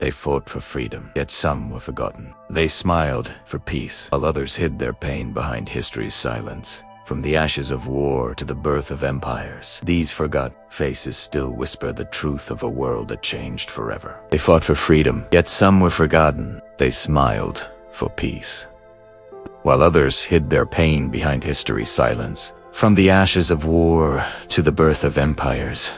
They fought for freedom, yet some were forgotten. They smiled for peace, while others hid their pain behind history's silence. From the ashes of war to the birth of empires, these forgotten faces still whisper the truth of a world that changed forever. They fought for freedom, yet some were forgotten. They smiled for peace, while others hid their pain behind history's silence. From the ashes of war to the birth of empires,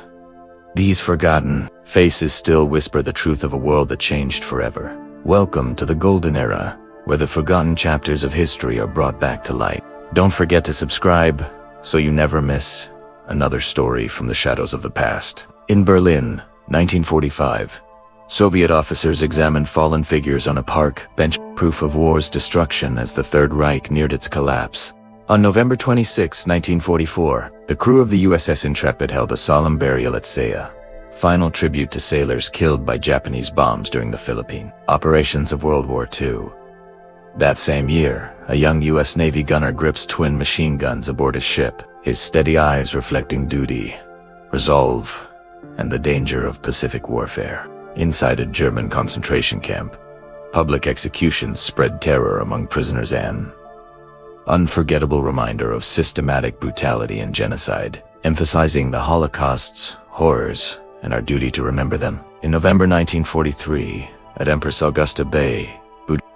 these forgotten faces still whisper the truth of a world that changed forever. Welcome to the golden era, where the forgotten chapters of history are brought back to light. Don't forget to subscribe so you never miss another story from the shadows of the past. In Berlin, 1945, Soviet officers examined fallen figures on a park bench, proof of war's destruction as the Third Reich neared its collapse. On November 26, 1944, the crew of the USS Intrepid held a solemn burial at Saya, final tribute to sailors killed by Japanese bombs during the Philippine operations of World War II. That same year, a young U.S. Navy gunner grips twin machine guns aboard his ship, his steady eyes reflecting duty, resolve, and the danger of Pacific warfare. Inside a German concentration camp, public executions spread terror among prisoners, an unforgettable reminder of systematic brutality and genocide, emphasizing the Holocaust's horrors and our duty to remember them. In November 1943, at Empress Augusta Bay,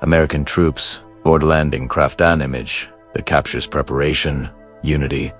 American troops board a landing craft, an image that captures preparation, unity,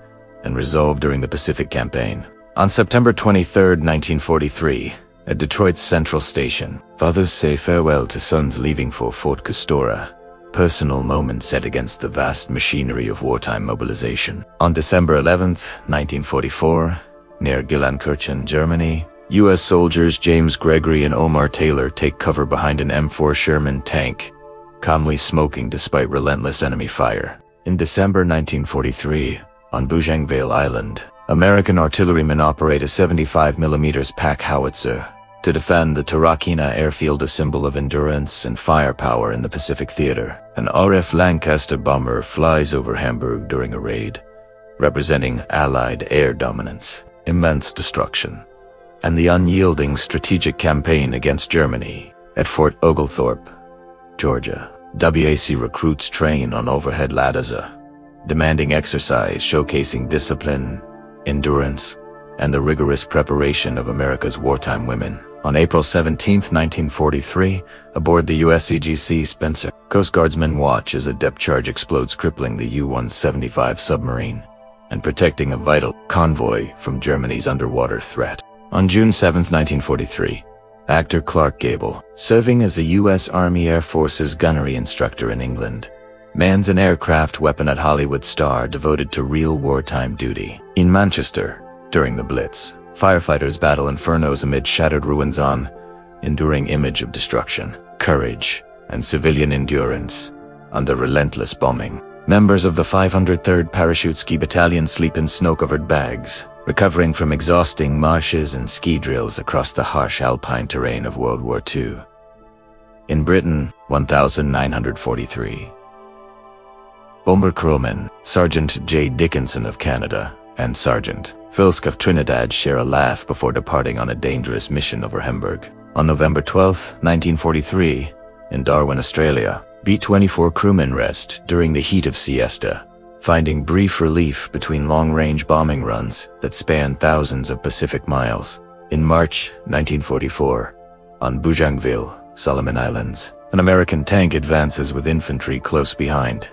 and resolve during the Pacific Campaign. On September 23, 1943, at Detroit's Central Station, fathers say farewell to sons leaving for Fort Custora, personal moment set against the vast machinery of wartime mobilization. On December 11, 1944, near Gillenkirchen, Germany, U.S. soldiers James Gregory and Omar Taylor take cover behind an M4 Sherman tank, calmly smoking despite relentless enemy fire. In December 1943, on Bougainville Island, American artillerymen operate a 75mm pack howitzer to defend the Tarakina airfield, a symbol of endurance and firepower in the Pacific Theater. An RF Lancaster bomber flies over Hamburg during a raid, representing Allied air dominance, immense destruction, and the unyielding strategic campaign against Germany. At Fort Oglethorpe, Georgia, WAC recruits train on overhead ladders, demanding exercise showcasing discipline, endurance, and the rigorous preparation of America's wartime women. On April 17, 1943, aboard the USCGC Spencer, Coast Guardsmen watch as a depth charge explodes, crippling the U-175 submarine and protecting a vital convoy from Germany's underwater threat. On June 7, 1943, actor Clark Gable, serving as a U.S. Army Air Force's gunnery instructor in England, mans an aircraft weapon at Hollywood star devoted to real wartime duty. In Manchester, during the Blitz, firefighters battle infernos amid shattered ruins, on enduring image of destruction, courage, and civilian endurance under relentless bombing. Members of the 503rd Parachute Ski Battalion sleep in snow-covered bags, recovering from exhausting marshes and ski drills across the harsh alpine terrain of World War II. In Britain, 1943. Bomber crewmen Sergeant J. Dickinson of Canada and Sergeant Filsk of Trinidad share a laugh before departing on a dangerous mission over Hamburg. On November 12, 1943, in Darwin, Australia, B-24 crewmen rest during the heat of siesta, finding brief relief between long-range bombing runs that span thousands of Pacific miles. In March 1944, on Bougainville, Solomon Islands, an American tank advances with infantry close behind,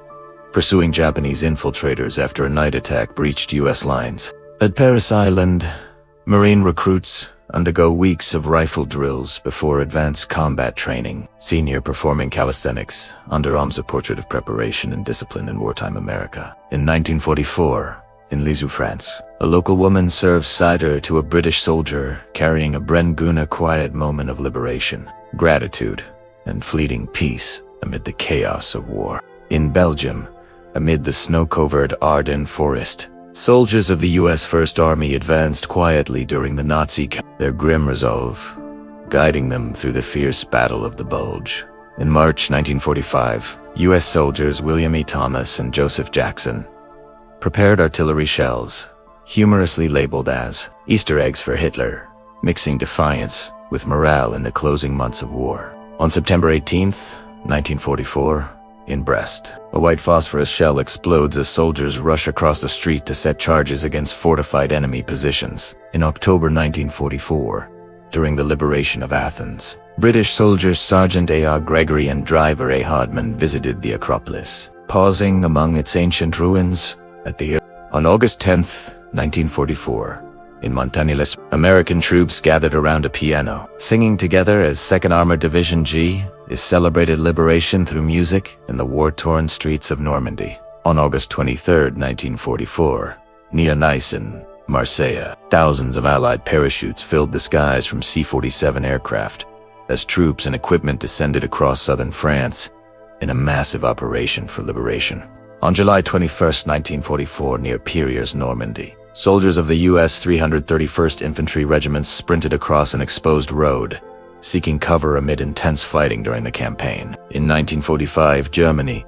pursuing Japanese infiltrators after a night attack breached U.S. lines. At Paris Island, Marine recruits undergo weeks of rifle drills before advanced combat training, senior performing calisthenics, underarms, a portrait of preparation and discipline in wartime America. In 1944, in Lisieux, France, a local woman serves cider to a British soldier carrying a Brengun, a quiet moment of liberation, gratitude, and fleeting peace amid the chaos of war. In Belgium, amid the snow-covered Ardennes forest, soldiers of the U.S. First Army advanced quietly during the Nazi their grim resolve guiding them through the fierce Battle of the Bulge. In March 1945, U.S. soldiers William E. Thomas and Joseph Jackson prepared artillery shells, humorously labeled as Easter eggs for Hitler, mixing defiance with morale in the closing months of war. On September 18, 1944, in Brest, a white phosphorus shell explodes as soldiers rush across the street to set charges against fortified enemy positions. In October 1944, during the liberation of Athens, British soldiers Sergeant A.R. Gregory and driver A. Hardman visited the Acropolis, pausing among its ancient ruins on August 10, 1944. In Montañeles, American troops gathered around a piano, singing together as 2nd Armored Division G is celebrated liberation through music in the war-torn streets of Normandy. On August 23, 1944, near Nice in Marseille, thousands of Allied parachutes filled the skies from C-47 aircraft as troops and equipment descended across southern France in a massive operation for liberation. On July 21, 1944, near Perriers, Normandy, soldiers of the U.S. 331st Infantry Regiments sprinted across an exposed road, seeking cover amid intense fighting during the campaign. In 1945, Germany,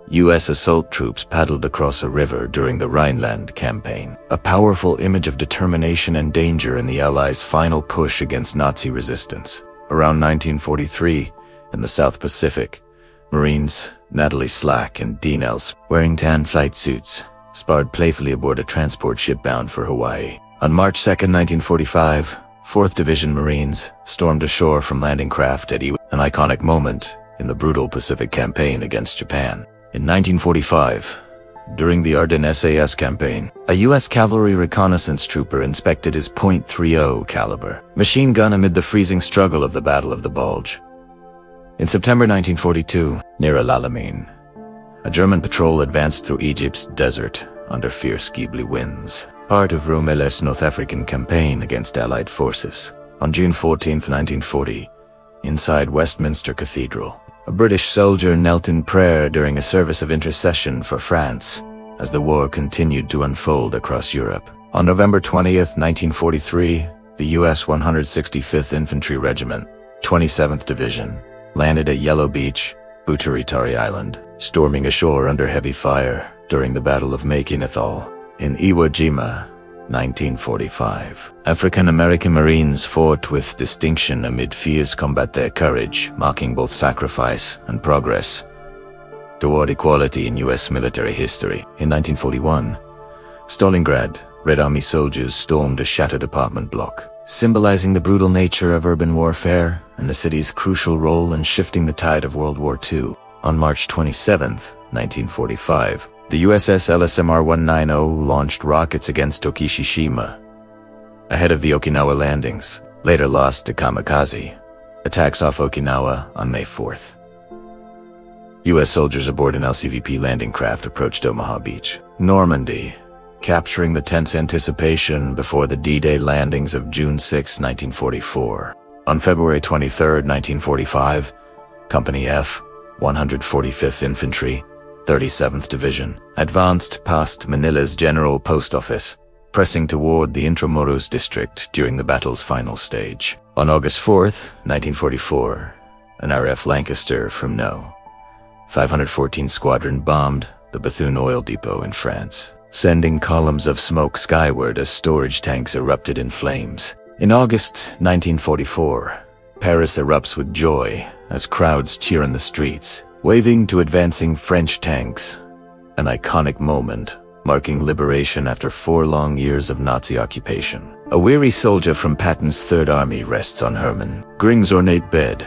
U.S. assault troops paddled across a river during the Rhineland campaign, a powerful image of determination and danger in the Allies' final push against Nazi resistance. Around 1943, in the South Pacific, Marines Natalie Slack and Dean Els, wearing tan flight suits, sparred playfully aboard a transport ship bound for Hawaii. On March 2, 1945, 4th Division Marines stormed ashore from landing craft at Iwo, an iconic moment in the brutal Pacific campaign against Japan. In 1945, during the Ardennes SAS campaign, a U.S. cavalry reconnaissance trooper inspected his .30 caliber machine gun amid the freezing struggle of the Battle of the Bulge. In September 1942, near El Alamein, a German patrol advanced through Egypt's desert under fierce Ghibli winds, part of Romeles' North African campaign against Allied forces. On June 14, 1940, inside Westminster Cathedral, a British soldier knelt in prayer during a service of intercession for France as the war continued to unfold across Europe. On November 20, 1943, the U.S. 165th Infantry Regiment, 27th Division, landed at Yellow Beach, Butaritari Island, storming ashore under heavy fire during the Battle of Makinethal. In Iwo Jima, 1945, African-American Marines fought with distinction amid fierce combat, their courage marking both sacrifice and progress toward equality in U.S. military history. In 1941, Stalingrad, Red Army soldiers stormed a shattered apartment block, symbolizing the brutal nature of urban warfare and the city's crucial role in shifting the tide of World War II. On March 27, 1945, the USS LSMR-190 launched rockets against Okishishima ahead of the Okinawa landings, later lost to kamikaze attacks off Okinawa on May 4th. U.S. soldiers aboard an LCVP landing craft approached Omaha Beach, Normandy, capturing the tense anticipation before the D-Day landings of June 6, 1944. On February 23, 1945, Company F, 145th Infantry, 37th Division, advanced past Manila's General Post Office, pressing toward the Intramuros district during the battle's final stage. On August 4, 1944, an RF Lancaster from No. 514 Squadron bombed the Bethune oil depot in France, sending columns of smoke skyward as storage tanks erupted in flames. In August 1944, Paris erupts with joy as crowds cheer in the streets, waving to advancing French tanks, an iconic moment marking liberation after 4 long years of Nazi occupation. A weary soldier from Patton's Third Army rests on Hermann Göring's ornate bed,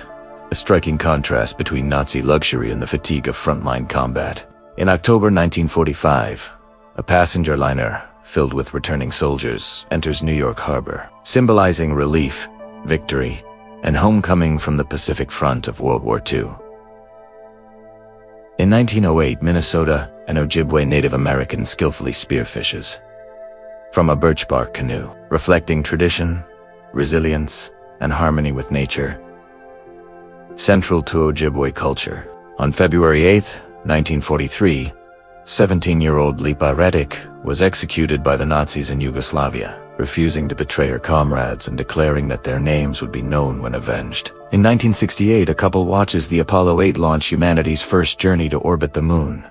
a striking contrast between Nazi luxury and the fatigue of frontline combat. In October 1945, a passenger liner filled with returning soldiers enters New York Harbor, symbolizing relief, victory, and homecoming from the Pacific Front of World War II. In 1908, Minnesota, an Ojibwe Native American skillfully spearfishes from a birch bark canoe, reflecting tradition, resilience, and harmony with nature. Central to Ojibwe culture. On February 8, 1943, 17-year-old Lipa Redick was executed by the Nazis in Yugoslavia, refusing to betray her comrades and declaring that their names would be known when avenged. In 1968, a couple watches the Apollo 8 launch humanity's first journey to orbit the moon,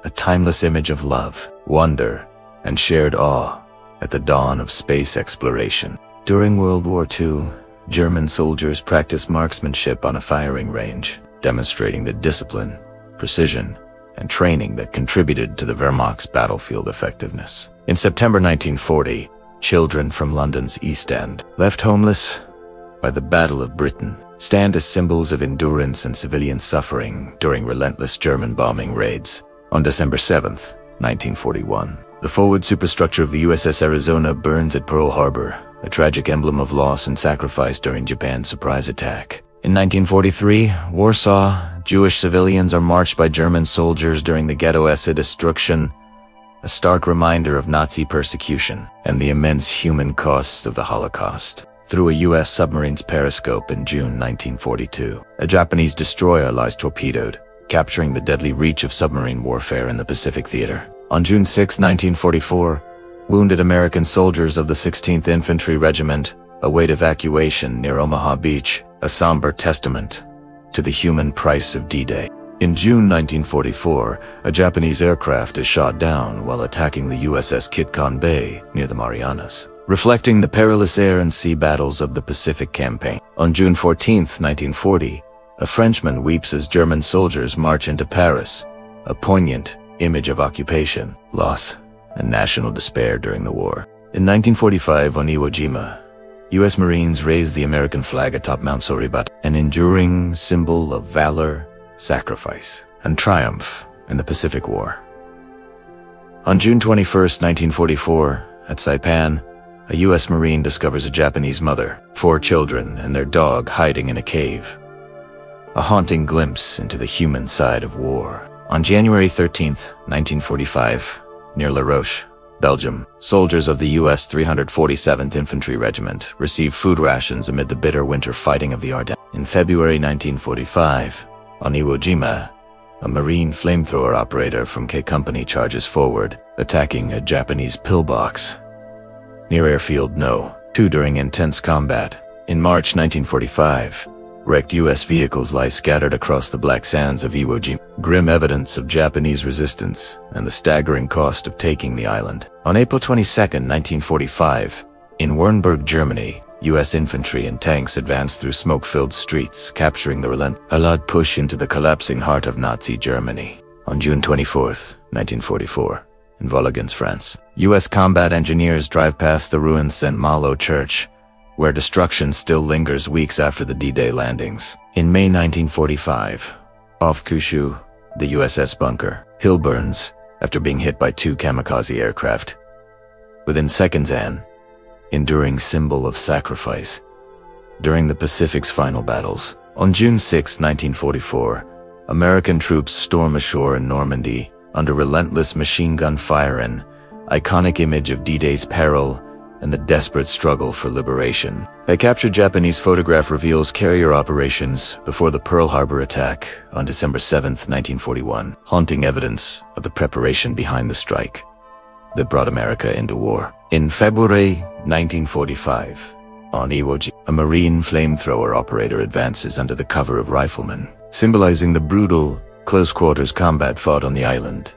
a timeless image of love, wonder, and shared awe at the dawn of space exploration. During World War II, German soldiers practiced marksmanship on a firing range, demonstrating the discipline, precision, and training that contributed to the Wehrmacht's battlefield effectiveness. In September 1940, children from London's East End, left homeless by the Battle of Britain, stand as symbols of endurance and civilian suffering during relentless German bombing raids. On December 7, 1941, the forward superstructure of the USS Arizona burns at Pearl Harbor, a tragic emblem of loss and sacrifice during Japan's surprise attack. In 1943, Warsaw, Jewish civilians are marched by German soldiers during the Ghetto Acid destruction, a stark reminder of Nazi persecution and the immense human costs of the Holocaust. Through a U.S. submarine's periscope in June 1942, a Japanese destroyer lies torpedoed, capturing the deadly reach of submarine warfare in the Pacific Theater. On June 6, 1944, wounded American soldiers of the 16th Infantry Regiment await evacuation near Omaha Beach, a somber testament to the human price of D-Day. In June 1944, a Japanese aircraft is shot down while attacking the USS Kitcon Bay near the Marianas, reflecting the perilous air and sea battles of the Pacific Campaign. On June 14, 1940, a Frenchman weeps as German soldiers march into Paris, a poignant image of occupation, loss, and national despair during the war. In 1945, on Iwo Jima, U.S. Marines raised the American flag atop Mount Soribata, an enduring symbol of valor, sacrifice, and triumph in the Pacific War. On June 21, 1944, at Saipan, a U.S. Marine discovers a Japanese mother, 4 children, and their dog hiding in a cave. A haunting glimpse into the human side of war. On January 13, 1945, near La Roche, Belgium, soldiers of the U.S. 347th Infantry Regiment received food rations amid the bitter winter fighting of the Ardennes. In February 1945, on Iwo Jima, a Marine flamethrower operator from K Company charges forward, attacking a Japanese pillbox near Airfield No. 2 during intense combat. In March 1945, wrecked U.S. vehicles lie scattered across the black sands of Iwo Jima, grim evidence of Japanese resistance and the staggering cost of taking the island. On April 22, 1945, in Wernburg, Germany, U.S. infantry and tanks advanced through smoke-filled streets, capturing the relentless push into the collapsing heart of Nazi Germany. On June 24, 1944, in Vologens, France, U.S. combat engineers drive past the ruined St. Malo Church, where destruction still lingers weeks after the D-Day landings. In May 1945, off Kyushu, the USS Bunker Hill burns after being hit by 2 kamikaze aircraft. Within seconds, an enduring symbol of sacrifice during the Pacific's final battles. On June 6, 1944, American troops storm ashore in Normandy under relentless machine gun fire, an iconic image of D-Day's peril and the desperate struggle for liberation. A captured Japanese photograph reveals carrier operations before the Pearl Harbor attack on December 7, 1941, haunting evidence of the preparation behind the strike that brought America into war. In February 1945, on Iwo Jima, a Marine flamethrower operator advances under the cover of riflemen, symbolizing the brutal, close-quarters combat fought on the island.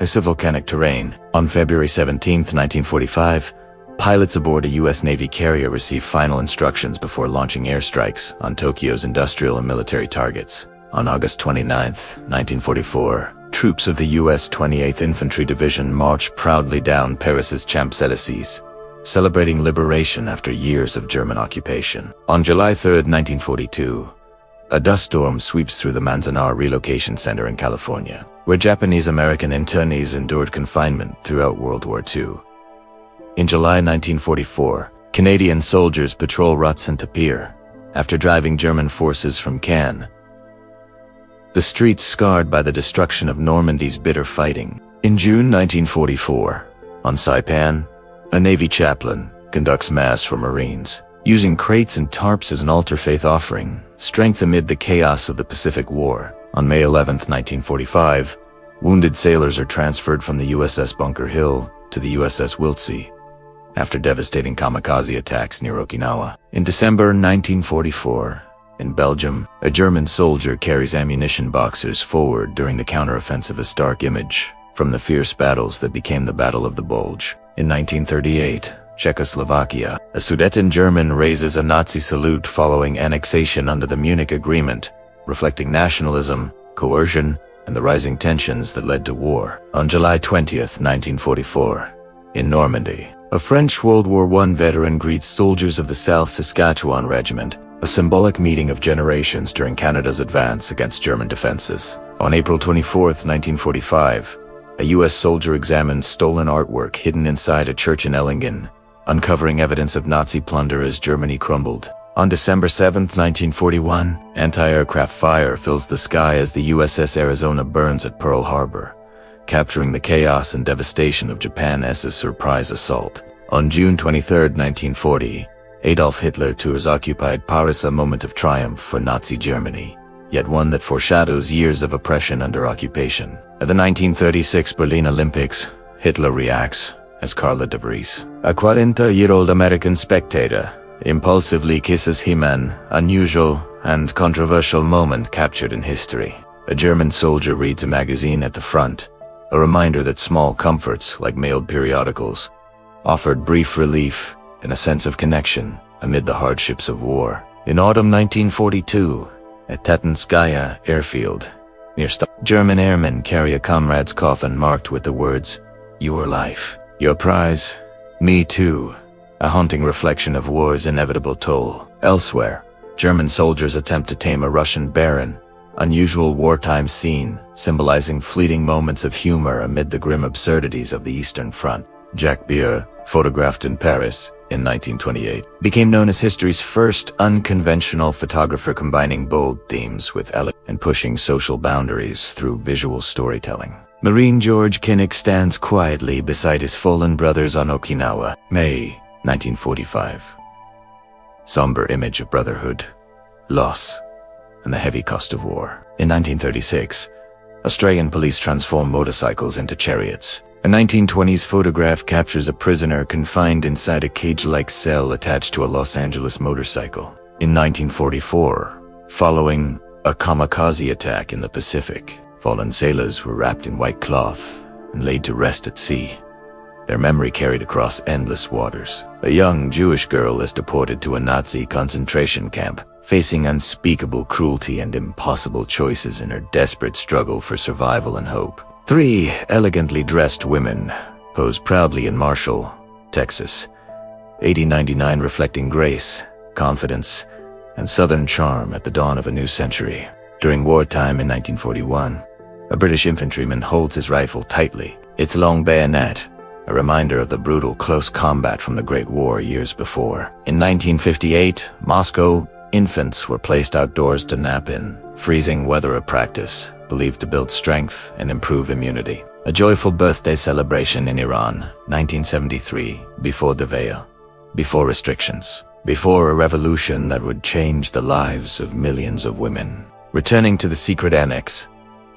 As of volcanic terrain. On February 17, 1945, pilots aboard a U.S. Navy carrier receive final instructions before launching airstrikes on Tokyo's industrial and military targets. On August 29, 1944, troops of the U.S. 28th Infantry Division march proudly down Paris's Champs-Élysées, celebrating liberation after years of German occupation. On July 3, 1942, a dust storm sweeps through the Manzanar Relocation Center in California, where Japanese-American internees endured confinement throughout World War II. In July 1944, Canadian soldiers patrol Rotsen-Tapir after driving German forces from Cannes, the streets scarred by the destruction of Normandy's bitter fighting. In June 1944, on Saipan, a Navy chaplain conducts Mass for Marines, using crates and tarps as an altar faith offering, strength amid the chaos of the Pacific War. On May 11, 1945, wounded sailors are transferred from the USS Bunker Hill to the USS Wiltse after devastating kamikaze attacks near Okinawa. In December 1944, in Belgium, a German soldier carries ammunition boxers forward during the counteroffensive, a stark image from the fierce battles that became the Battle of the Bulge. In 1938, Czechoslovakia. A Sudeten German raises a Nazi salute following annexation under the Munich Agreement, reflecting nationalism, coercion, and the rising tensions that led to war. On July 20th, 1944, in Normandy, a French World War I veteran greets soldiers of the South Saskatchewan Regiment, a symbolic meeting of generations during Canada's advance against German defenses. On April 24th, 1945, a U.S. soldier examines stolen artwork hidden inside a church in Ellingen, uncovering evidence of Nazi plunder as Germany crumbled. On December 7, 1941, anti-aircraft fire fills the sky as the USS Arizona burns at Pearl Harbor, capturing the chaos and devastation of Japan's surprise assault. On June 23, 1940, Adolf Hitler tours occupied Paris, a moment of triumph for Nazi Germany, yet one that foreshadows years of oppression under occupation. At the 1936 Berlin Olympics, Hitler reacts as Carla de Vries, a 40-year-old American spectator, impulsively kisses him, an unusual and controversial moment captured in history. A German soldier reads a magazine at the front, a reminder that small comforts, like mailed periodicals, offered brief relief and a sense of connection amid the hardships of war. In autumn 1942, at Tatanskaya airfield, near German airmen carry a comrade's coffin marked with the words, "Your life, your prize, me too," a haunting reflection of war's inevitable toll. Elsewhere, German soldiers attempt to tame a Russian baron, unusual wartime scene symbolizing fleeting moments of humor amid the grim absurdities of the Eastern Front. Jacques Beer, photographed in Paris in 1928, became known as history's first unconventional photographer, combining bold themes with elegance and pushing social boundaries through visual storytelling. Marine George Kinnock stands quietly beside his fallen brothers on Okinawa, May 1945. Somber image of brotherhood, loss, and the heavy cost of war. In 1936, Australian police transform motorcycles into chariots. A 1920s photograph captures a prisoner confined inside a cage-like cell attached to a Los Angeles motorcycle. In 1944, following a kamikaze attack in the Pacific, fallen sailors were wrapped in white cloth and laid to rest at sea, their memory carried across endless waters. A young Jewish girl is deported to a Nazi concentration camp, facing unspeakable cruelty and impossible choices in her desperate struggle for survival and hope. 3 elegantly dressed women pose proudly in Marshall, Texas, 1899, reflecting grace, confidence, and Southern charm at the dawn of a new century. During wartime in 1941, a British infantryman holds his rifle tightly, its long bayonet a reminder of the brutal close combat from the Great War years before. In 1958, Moscow, infants were placed outdoors to nap in freezing weather, a practice believed to build strength and improve immunity. A joyful birthday celebration in Iran, 1973, before the veil, before restrictions, before a revolution that would change the lives of millions of women. Returning to the secret annex,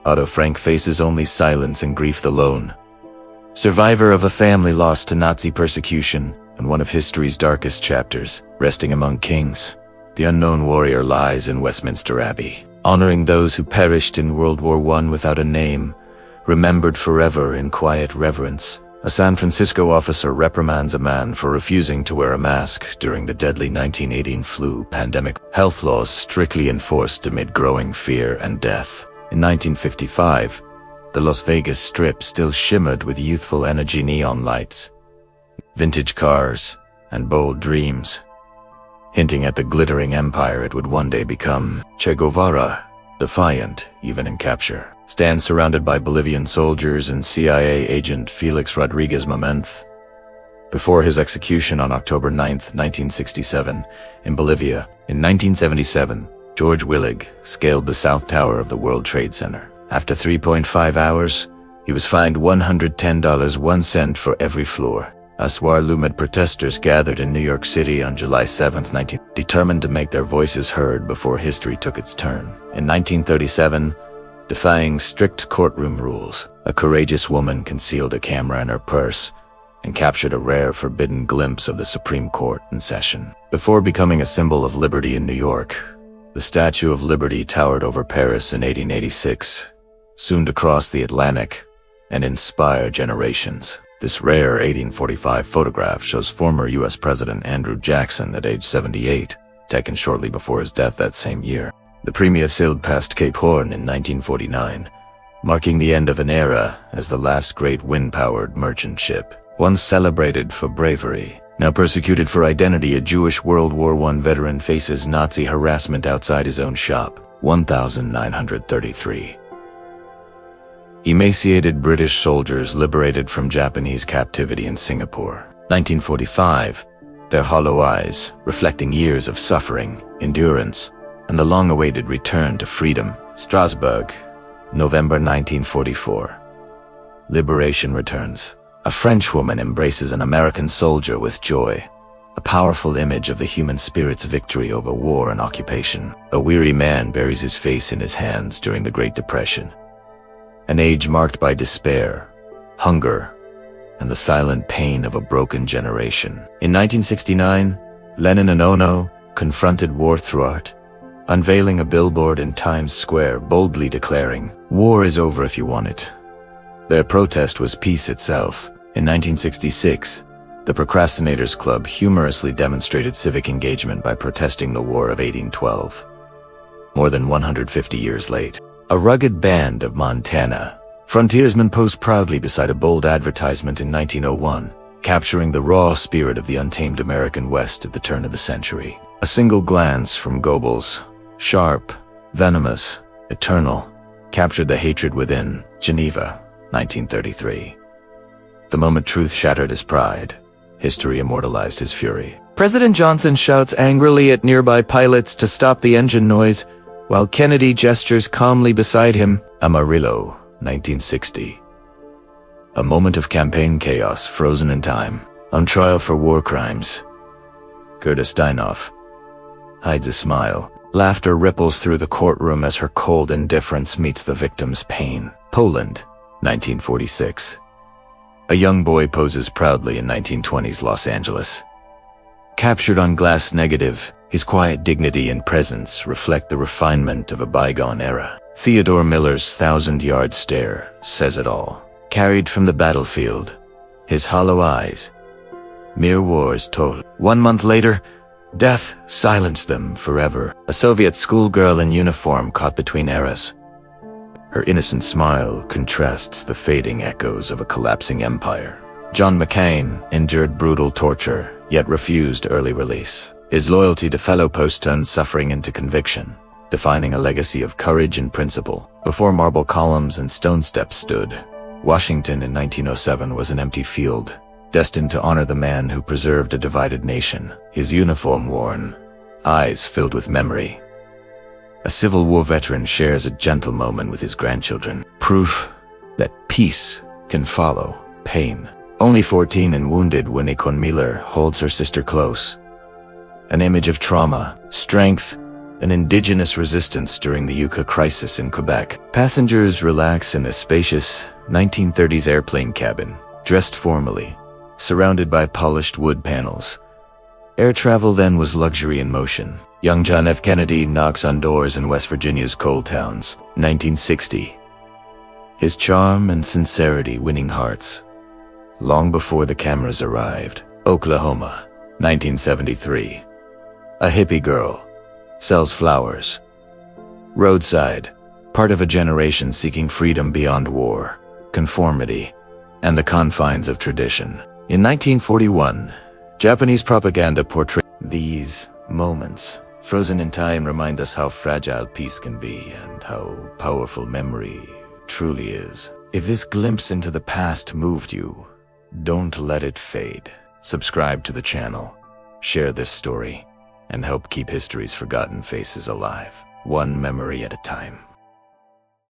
Otto Frank faces only silence and grief alone. Survivor of a family lost to Nazi persecution and one of history's darkest chapters, resting among kings, the unknown warrior lies in Westminster Abbey, honoring those who perished in World War I without a name, remembered forever in quiet reverence. A San Francisco officer reprimands a man for refusing to wear a mask during the deadly 1918 flu pandemic, health laws strictly enforced amid growing fear and death. In 1955, the Las Vegas Strip still shimmered with youthful energy, neon lights, vintage cars, and bold dreams, hinting at the glittering empire it would one day become. Che Guevara, defiant even in capture, stands surrounded by Bolivian soldiers and CIA agent Felix Rodriguez Momenth. Before his execution on October 9, 1967, in Bolivia. In 1977, George Willig scaled the South Tower of the World Trade Center. After 3.5 hours, he was fined $110.01 for every floor. Aswar Lumid protesters gathered in New York City on July 7, determined to make their voices heard before history took its turn. In 1937, defying strict courtroom rules, a courageous woman concealed a camera in her purse and captured a rare forbidden glimpse of the Supreme Court in session. Before becoming a symbol of liberty in New York, the Statue of Liberty towered over Paris in 1886, soon to cross the Atlantic and inspire generations. This rare 1845 photograph shows former U.S. President Andrew Jackson at age 78, taken shortly before his death that same year. The Premia sailed past Cape Horn in 1949, marking the end of an era as the last great wind-powered merchant ship. Once celebrated for bravery, now persecuted for identity, a Jewish World War I veteran faces Nazi harassment outside his own shop. 1933. Emaciated British soldiers liberated from Japanese captivity in Singapore. 1945. Their hollow eyes, reflecting years of suffering, endurance, and the long-awaited return to freedom. Strasbourg, November 1944. Liberation returns. A French woman embraces an American soldier with joy, a powerful image of the human spirit's victory over war and occupation. A weary man buries his face in his hands during the Great Depression, an age marked by despair, hunger, and the silent pain of a broken generation. In 1969, Lenin and Ono confronted war through art, unveiling a billboard in Times Square boldly declaring, "War is over if you want it." Their protest was peace itself. In 1966, the Procrastinators Club humorously demonstrated civic engagement by protesting the War of 1812. More than 150 years late, a rugged band of Montana frontiersmen posed proudly beside a bold advertisement in 1901, capturing the raw spirit of the untamed American West at the turn of the century. A single glance from Goebbels, sharp, venomous, eternal, captured the hatred within. Geneva, 1933. The moment truth shattered his pride, history immortalized his fury. President Johnson shouts angrily at nearby pilots to stop the engine noise, while Kennedy gestures calmly beside him. Amarillo, 1960. A moment of campaign chaos frozen in time. On trial for war crimes. Gerda Steinhoff hides a smile. Laughter ripples through the courtroom as her cold indifference meets the victim's pain. Poland, 1946. A young boy poses proudly in 1920s Los Angeles. Captured on glass negative, his quiet dignity and presence reflect the refinement of a bygone era. Theodore Miller's thousand-yard stare says it all. Carried from the battlefield, his hollow eyes, mere wars told. 1 month later, death silenced them forever. A Soviet schoolgirl in uniform caught between eras. Her innocent smile contrasts the fading echoes of a collapsing empire. John McCain endured brutal torture, yet refused early release. His loyalty to fellow posts turned suffering into conviction, defining a legacy of courage and principle. Before marble columns and stone steps stood, Washington in 1907 was an empty field, destined to honor the man who preserved a divided nation. His uniform worn, eyes filled with memory. A Civil War veteran shares a gentle moment with his grandchildren. Proof that peace can follow pain. Only 14 and wounded, Winnie Miller holds her sister close. An image of trauma, strength, and indigenous resistance during the Yucca crisis in Quebec. Passengers relax in a spacious 1930s airplane cabin, dressed formally, surrounded by polished wood panels. Air travel then was luxury in motion. Young John F. Kennedy knocks on doors in West Virginia's coal towns, 1960. His charm and sincerity winning hearts, long before the cameras arrived. Oklahoma, 1973. A hippie girl sells flowers. Roadside, part of a generation seeking freedom beyond war, conformity, and the confines of tradition. In 1941, Japanese propaganda portrayed these moments. Frozen in time remind us how fragile peace can be and how powerful memory truly is. If this glimpse into the past moved you, don't let it fade. Subscribe to the channel, share this story, and help keep history's forgotten faces alive, one memory at a time.